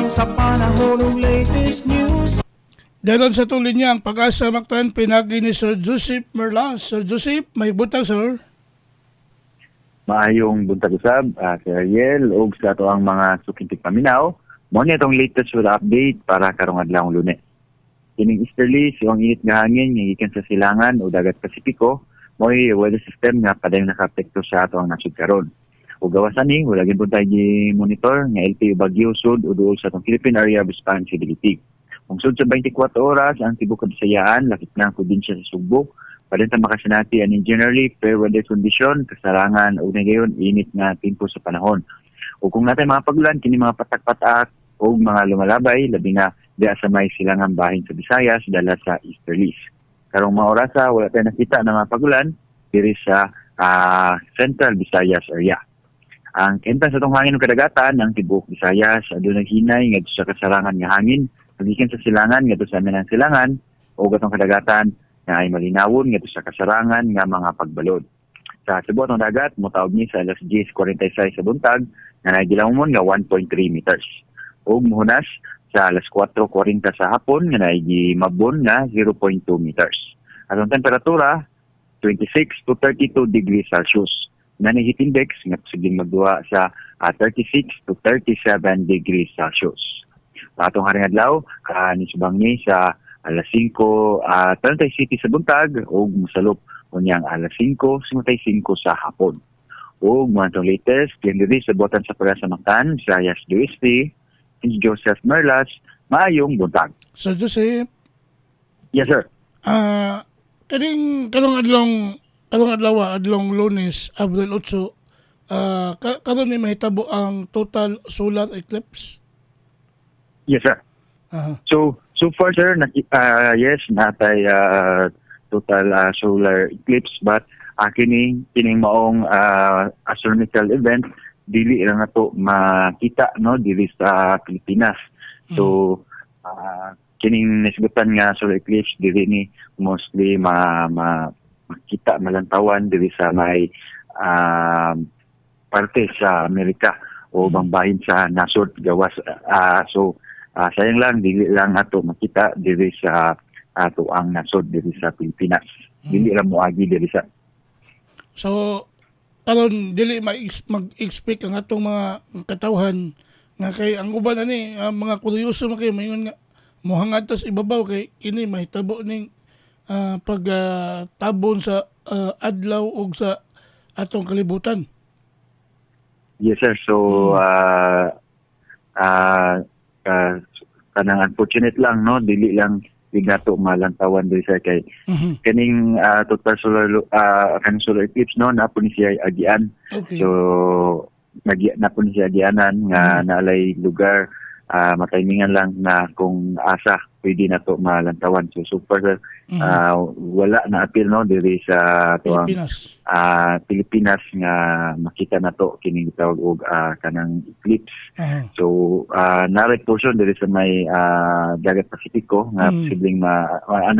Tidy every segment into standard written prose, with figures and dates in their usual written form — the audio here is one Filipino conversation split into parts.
lang sa panahon ng latest news. Daron sa tuloy niya ang pag-asa maktan pinagi ni Sir Joseph Merlas. Sir Joseph, may butang sir. Maayong buntag usab, Sir Ariel, o sa ato ang mga sukintig paminaw. Mo ni itong latest weather update para karong adlawng Lunes. Kining easterly, ang init nga hangin nga gikan sa silangan o dagat Pasipiko, mo'y weather system nga padayong nakaapekto sa ato ang nasud karon. O gawasan ni, wala gid tayo monitor nga LTO Baguio Sud o duol sa atong Philippine Area of Responsibility. Kung sud sa 24 oras, ang tibok kabisayaan, lakip na ang probinsya sa Sugbo, padayong makasinati and generally fair weather condition, kasarangan o ngayon init nga tempo sa panahon. O kung natin mga pagulan, kini mga patak-patak o mga lumalabay, labi na diya sa may silangang bahin sa Visayas, dala sa easterlies. Karong mga orasa, wala tayo nakita ng mga pagulan, diri sa Central Visayas area. Ang kenta sa itong hangin ng kadagatan, ang tibok Visayas, doon naghinay, nga sa kasarangan nga hangin, pagikan sa silangan, nga sa amin ang silangan, o gatong kadagatan, na ay malinawon, nga sa kasarangan, nga mga pagbalod. Sa tibok ng dagat, mutawag ni sa alas 10:46 sa buntag, na nagilawon nga 1.3 meters. O muhunas, sa alas 4:40 sa hapon, nga nagimabon nga 0.2 meters. At ang temperatura, 26 to 32 degrees Celsius. Heat index nga posibleng magduwa sa 36 to 37 degrees Celsius. Atong haring adlaw, nisubang ni sa alas 5, Tantay City sa buntag, o musalop unyang alas 5:55 sa hapon. O mga itong latest, diri sa botan sa Pagasa Mactan, sa Yas DSP, si Joseph Merlas, maayong buntag. Sir Joseph, Yes, sir. karong adlaw Lunes, Abril 8, karon ni mahitabo ang total solar eclipse. Yes, sir. Aha. So far, sir, yes, natay total solar eclipse, but kining maong astronomical event, dili lang nato makita no diri sa Pilipinas. So kining nasigutan nga solar eclipse dili ni mostly makita malantawan diri sa may parte sa Amerika o bangbahin sa nasod gawas. Sayang lang dili lang ato makita diri sa ato ang nasod diri sa Pilipinas. Dili lang moagi diri sa. So karon dili mag-expect ang atong mga katawhan nga kay ang uban ani mga kuryoso man kay mayon nga mohangad tas ibabaw kay ini mahitabo ning pagtabon sa adlaw ug sa atong kalibutan. Yes, sir. So kanang unfortunate lang no, dili lang nato malantawan diri sa kay kaning total solar kanang solar eclipse no, na po ni siya agian. Okay. So na po ni siya agianan nga naalay lugar matimingan lang na kung asa pwede na to malantawan. So far wala na appeal no diri sa Pilipinas. Pilipinas nga makita na to kining tawag og kanang eclipse. So naray portion diri sa may dagat Pasipiko nga posibleng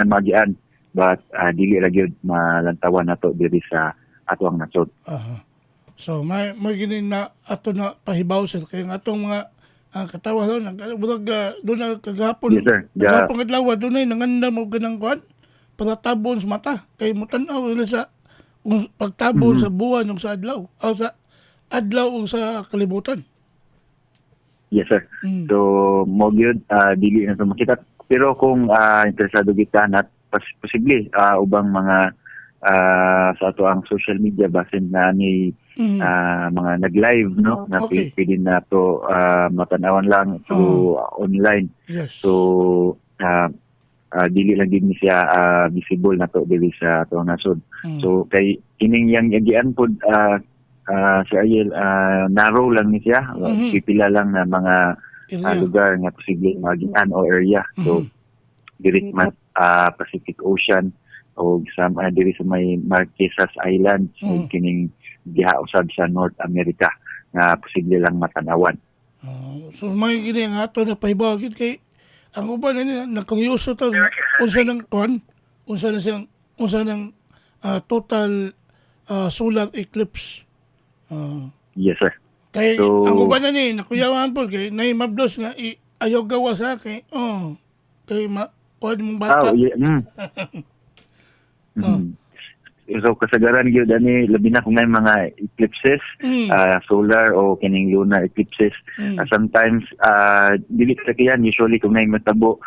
magian, but dili ra gyud malantawan nato diri sa ato ang nasod. So may gini na ato na pahibaw sir kay ang atong mga katawa doon doon na kagahapon. Yes, sir. Kagahapon adlaw doon ay nanganda mo ganang kuan para tabon sa mata kay mutan-aw sa pagtabon sa buwan ug sa adlaw o sa adlaw ug sa kalibutan. Yes, sir. So mo gyud dili na to makita, pero kung interesado kita na posible ubang mga sa ato ang social media basin na ni mga nag-live no na Okay. pwede na to matanawan lang through online. Yes. So dili lang din siya visible na to dili sa ato nasod. So kay kining yang yagian pod si Ariel, narrow lang ni siya. Pipila lang na mga lugar nga posible magian o area. So diri man Pacific Ocean o sa diri sa may Marquesas Islands o kining diha usab sa North America nga posible lang matanawan. So may gini nga ato na pahibaw gid kay ang uban ni nakuryoso to na unsa nang kuan, unsa nang total solar eclipse. Yes, sir. Kay So, ang uban na ni nakuyawan po kay nay mabdos nga ayaw gawa sa akin. Oh, kay kuha mong bata. Yeah. So kasagaran gyud ani labi na kung may mga eclipses, solar o kining lunar eclipses. Sometimes dili sa kiyan usually kung may matabo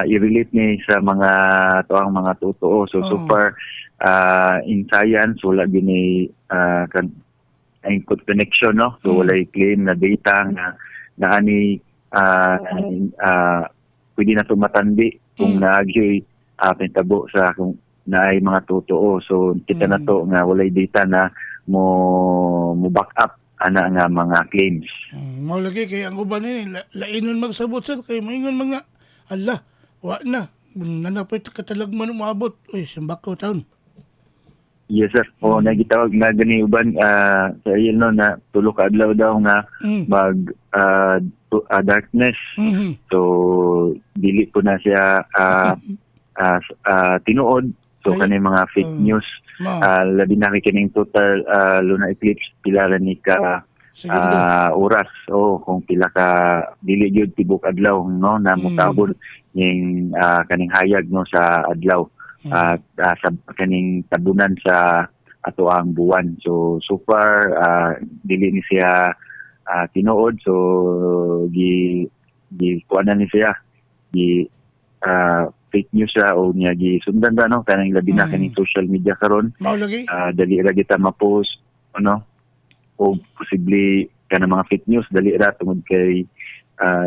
i-relate ni sa mga tuang mga totoo. So far in science wala gini connection, no? So wala claim na data na ani pwede na tumatandi kung naagyoy pintabo sa kung na ay mga totoo. So kita na to nga walay data na mo back up ana nga mga claims. Mao lagi kay ang uban ni lainon magsabot sir kay moingon mga Allah wa na nanapay katalagman moabot oy simbakaw taon. Yes sir. O nagitawag na gani uban sa iyon no na tulo ka adlaw daw nga mag darkness. So dili po na siya tinuod. So kanay mga fake news labi na kining total lunar eclipse pila ra ni ka oras kung pila ka dili gyud tibok adlaw no na mutabon ning kaning hayag no sa adlaw sa kaning tabunan sa ato ang buwan. So far dili ni siya tinuod. So gi kuanan ni siya fake news siya o niya gisundan ba no kanang labi na kaning social media karon. Mao lagi Dali ra kita ma-post ano o posible kana mga fake news dali ra tungod kay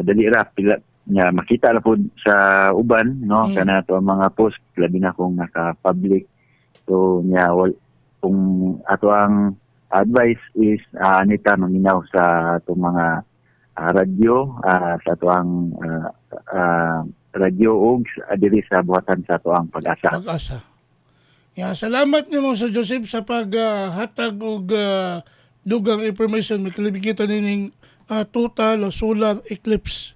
dali ra pila nya makita ra pud sa uban no kana to ang mga post labi na kung naka-public. So nya kung ato ang advice is anita maminaw sa atong mga radyo sa ato ang radyo og diri sa buhatan sa ato ang Pag-asa. Pag-asa. Yeah, salamat nimo sa Joseph sa paghatag og dugang information may kalibigita nining total o solar eclipse.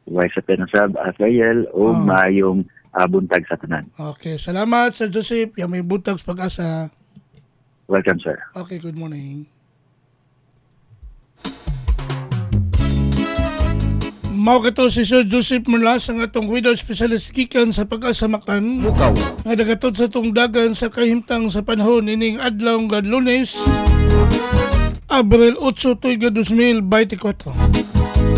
Way sa pinasab Asayel o maayong buntag sa tanan. Okay, salamat sa Joseph. Yung may buntag sa Pag-asa. Welcome sir. Okay, good morning. Mao kato si Sir Joseph Mulas ang atong weather specialist gikan sa Pag-asa Mactan. Bukaw. Nga dagatod sa tong dagan sa kahimtang sa panahon ining adlaw nga Lunes, Abril 8, 2024.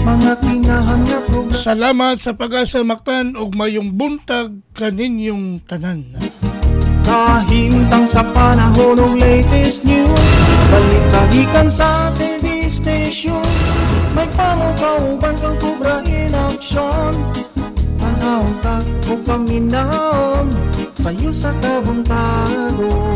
Mga tingahan nga programa. Salamat sa Pag-asa Mactan ug mayong buntag kaninyong tanan. Kahimtang sa panahon ng latest news, balita sa TV stations. May pamukauban kang kubra in action. Tanaw ka o paminaon, sa'yo sa kabuntagon.